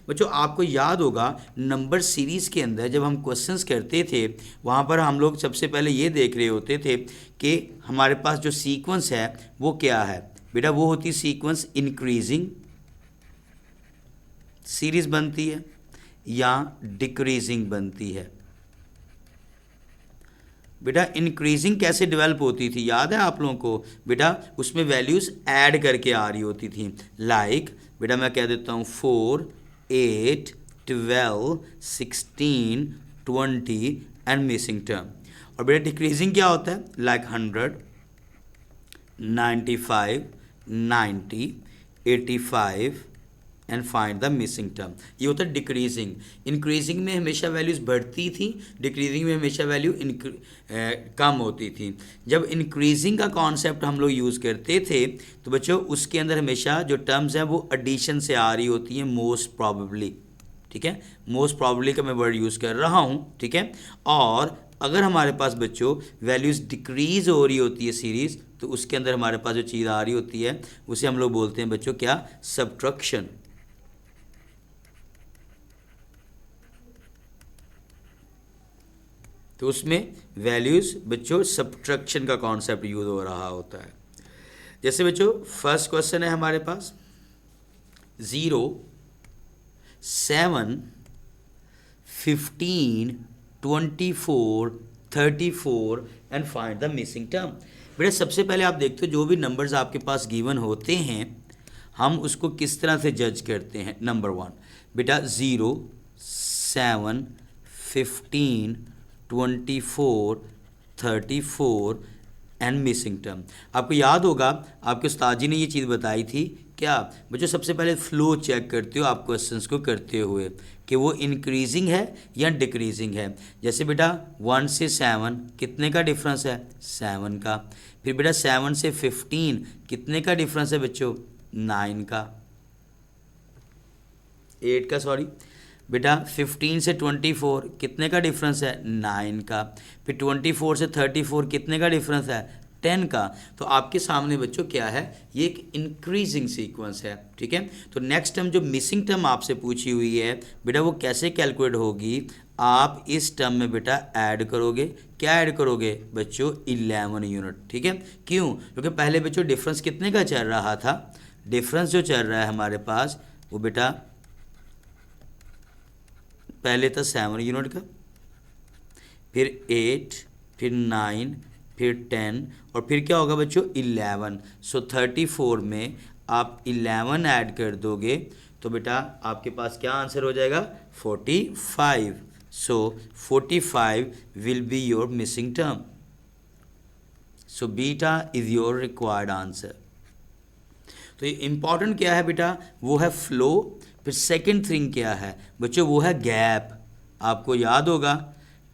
बच्चों आपको याद होगा नंबर सीरीज़ के अंदर जब हम क्वेश्चंस करते थे वहाँ पर हम लोग सबसे पहले ये देख रहे होते थे कि हमारे पास जो सीक्वेंस है वो क्या है बेटा। वो होती सीक्वेंस इंक्रीजिंग सीरीज़ बनती है या डिक्रीजिंग बनती है। बेटा इंक्रीजिंग कैसे डेवलप होती थी याद है आप लोगों को बेटा, उसमें वैल्यूज़ ऐड करके आ रही होती थी। लाइक बेटा मैं कह देता हूँ 4, 8, 12, 16, 20 एंड मिसिंग टर्म। और बेटा डिक्रीजिंग क्या होता है like 100, 95, 90, 85 and find the missing term. ये होता है डिक्रीजिंग। इंक्रीजिंग में हमेशा वैल्यूज़ बढ़ती थी, डिक्रीजिंग में हमेशा वैल्यू कम होती थी। जब इंक्रीजिंग का कॉन्सेप्ट हम लोग यूज़ करते थे तो बच्चों उसके अंदर हमेशा जो टर्म्स हैं वो एडिशन से आ रही होती हैं मोस्ट प्रॉबेबली। ठीक है, मोस्ट प्रॉबेबली का मैं वर्ड यूज़ कर रहा हूँ। ठीक है, और अगर हमारे पास बच्चों वैल्यूज़ डिक्रीज़ हो रही होती है सीरीज़ तो उसके अंदर हमारे पास जो चीज़ आ रही होती है उसे हम लोग बोलते हैं बच्चों क्या, सबट्रैक्शन। तो उसमें वैल्यूज़ बच्चों सबट्रैक्शन का कॉन्सेप्ट यूज हो रहा होता है। जैसे बच्चों फर्स्ट क्वेश्चन है हमारे पास 0, 7, 15, 24, 34 and find the missing term. बेटा सबसे पहले आप देखते हो जो भी नंबर्स आपके पास गिवन होते हैं हम उसको किस तरह से जज करते हैं। नंबर 1 बेटा 0, 7, 15, 24, 34 एंड मिसिंग टर्म। आपको याद होगा आपके उस्ताद जी ने ये चीज़ बताई थी क्या बच्चों। सबसे पहले फ्लो चेक करते हो आप क्वेश्चंस को करते हुए कि वो इंक्रीजिंग है या डिक्रीजिंग है। जैसे बेटा 1 से 7 कितने का डिफरेंस है, 7 का। फिर बेटा 7 से 15 कितने का डिफरेंस है बच्चों, 9 का, 8 का सॉरी। बेटा 15 से 24 कितने का डिफरेंस है, 9 का। फिर 24 से 34 कितने का डिफरेंस है, 10 का। तो आपके सामने बच्चों क्या है, ये एक इंक्रीजिंग सीक्वेंस है। ठीक है, तो नेक्स्ट टर्म जो मिसिंग टर्म आपसे पूछी हुई है बेटा वो कैसे कैलकुलेट होगी। आप इस टर्म में बेटा ऐड करोगे, क्या ऐड करोगे बच्चों, 11 यूनिट। ठीक है, क्यों, क्योंकि पहले बच्चों डिफरेंस कितने का चल रहा था, डिफरेंस जो चल रहा है हमारे पास वो बेटा पहले था 7 यूनिट का, फिर 8, फिर 9, फिर 10 और फिर क्या होगा बच्चों 11। सो 34 में आप 11 ऐड कर दोगे तो बेटा आपके पास क्या आंसर हो जाएगा, 45। सो 45 will be your missing term. So beta is your required answer. तो ये इंपॉर्टेंट क्या है बेटा, वो है फ्लो। फिर सेकंड थिंग क्या है बच्चों, वो है गैप। आपको याद होगा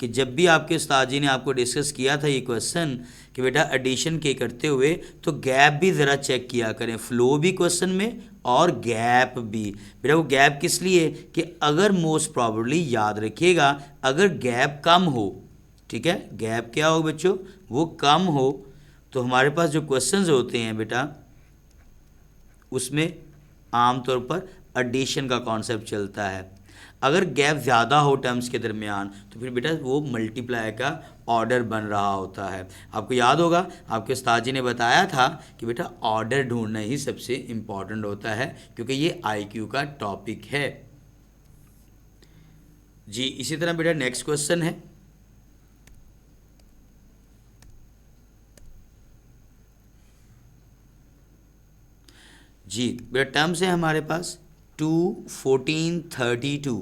कि जब भी आपके उस्ताद जी ने आपको डिस्कस किया था ये क्वेश्चन कि बेटा एडिशन के करते हुए तो गैप भी ज़रा चेक किया करें, फ्लो भी क्वेश्चन में और गैप भी। बेटा वो गैप किस लिए कि अगर मोस्ट प्रॉबेबली याद रखिएगा अगर गैप कम हो, ठीक है, गैप क्या हो बच्चों, वो कम हो तो हमारे पास जो क्वेश्चंस होते हैं बेटा उसमें आमतौर पर एडिशन का कॉन्सेप्ट चलता है। अगर गैप ज़्यादा हो टर्म्स के दरमियान तो फिर बेटा वो मल्टीप्लाई का ऑर्डर बन रहा होता है। आपको याद होगा आपके उस्ताद जी ने बताया था कि बेटा ऑर्डर ढूंढना ही सबसे इम्पॉर्टेंट होता है क्योंकि ये आईक्यू का टॉपिक है जी। इसी तरह बेटा नेक्स्ट क्वेश्चन है जी, बेटा टर्म्स है हमारे पास 2, 14, 32,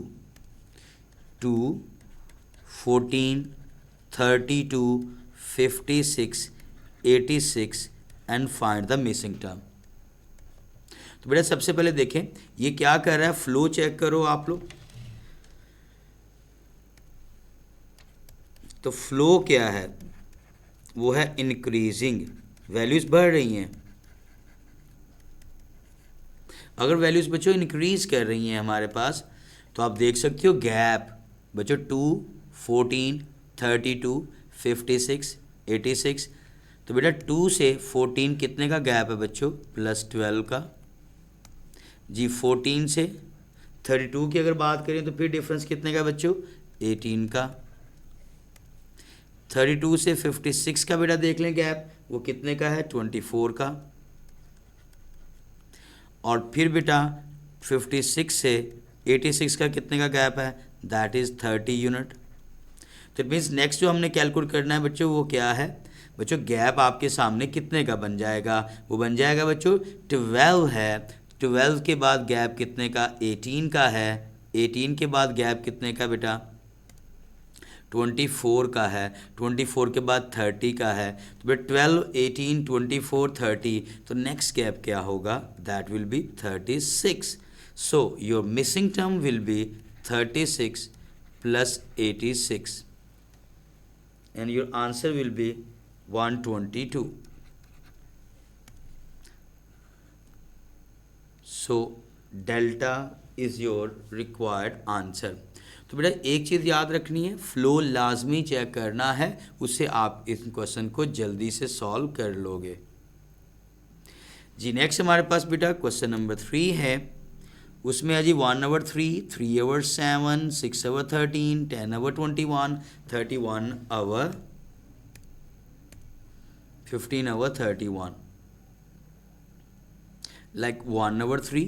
2, 14, 32, 56, 86 and find the missing term. तो बेटा सबसे पहले देखें ये क्या कर रहा है, फ्लो चेक करो आप लोग। तो फ्लो क्या है, वो है इंक्रीजिंग, वैल्यूज़ बढ़ रही हैं। अगर वैल्यूज़ बच्चों इंक्रीज़ कर रही हैं हमारे पास तो आप देख सकते हो गैप बच्चों 2, 14, 32, 56, 86। तो बेटा 2 से 14 कितने का गैप है बच्चों, +12 का जी। 14 से 32 की अगर बात करें तो फिर डिफरेंस कितने का बच्चों, 18 का। 32 से 56 का बेटा देख लें गैप, वो कितने का है, 24 का। और फिर बेटा 56 से 86 का कितने का गैप है, दैट इज़ 30 यूनिट। तो मीन्स नेक्स्ट जो हमने कैलकुलेट करना है बच्चों वो क्या है बच्चों, गैप आपके सामने कितने का बन जाएगा, वो बन जाएगा बच्चों 12 है। 12 के बाद गैप कितने का, 18 का है। 18 के बाद गैप कितने का बेटा, 24 का है। 24 के बाद 30 का है। तो बेटा 12, 18, 24, 30, तो नेक्स्ट गैप क्या होगा, that will be 36। So your missing term will be 36 plus 86 and your answer will be 122. So delta is your required answer. तो बेटा एक चीज़ याद रखनी है, फ्लो लाजमी चेक करना है, उससे आप इस क्वेश्चन को जल्दी से सॉल्व कर लोगे जी। नेक्स्ट हमारे पास बेटा क्वेश्चन नंबर 3 है, उसमें है जी 1 over 3, 3 over 7, 6 over 13, 10 over 21, 31 over 15 over 31. Like 1 over 3,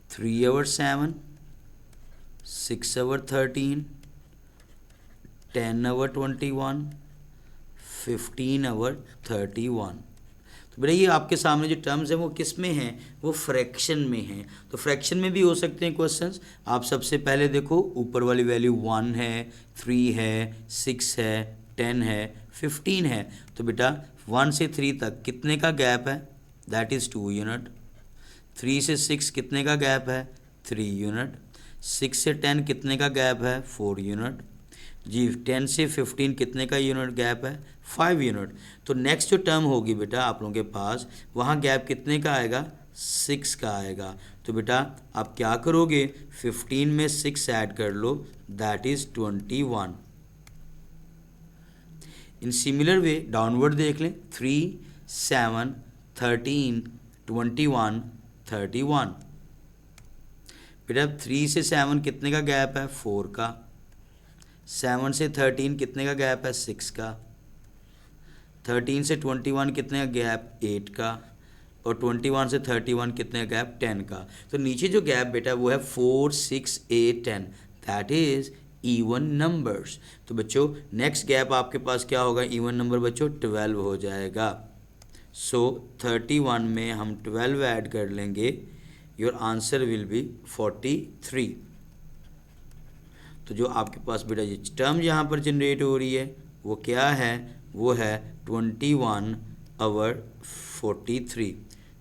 3 over 7, 6 over 13, 10 over 21, 15 over 31. तो बेटा ये आपके सामने जो टर्म्स हैं वो किस में हैं, वो फ्रैक्शन में हैं। तो फ्रैक्शन में भी हो सकते हैं क्वेश्चंस। आप सबसे पहले देखो ऊपर वाली वैल्यू 1 है, 3 है, 6 है, 10 है, 15 है। तो बेटा 1 से 3 तक कितने का गैप है, दैट इज़ 2 यूनिट। 3 से 6 कितने का गैप है, 3 यूनिट। 6 से 10 कितने का गैप है, 4 यूनिट जी। 10 से 15 कितने का यूनिट गैप है, 5 यूनिट। तो नेक्स्ट जो टर्म होगी बेटा आप लोगों के पास, वहाँ गैप कितने का आएगा, 6 का आएगा। तो बेटा आप क्या करोगे, 15 में 6 ऐड कर लो, that is 21। In similar way downward देख लें, 3, 7, 13, 21, 31। बेटा 3 से 7 कितने का गैप है, 4 का। 7 से 13 कितने का गैप है, 6 का। 13 से 21 कितने का गैप, 8 का। और 21 से 31 कितने का गैप, 10 का। तो नीचे जो गैप बेटा वो है 4, 6, 8, 10, दैट इज़ इवन नंबर्स। तो बच्चों नेक्स्ट गैप आपके पास क्या होगा, इवन नंबर बच्चों 12 हो जाएगा। सो 31 में हम 12 ऐड कर लेंगे, योर आंसर विल बी 43। तो जो आपके पास बेटा ये टर्म यहाँ पर जनरेट हो रही है वो क्या है, वो है 21 over 43।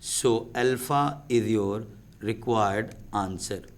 So alpha is your required answer.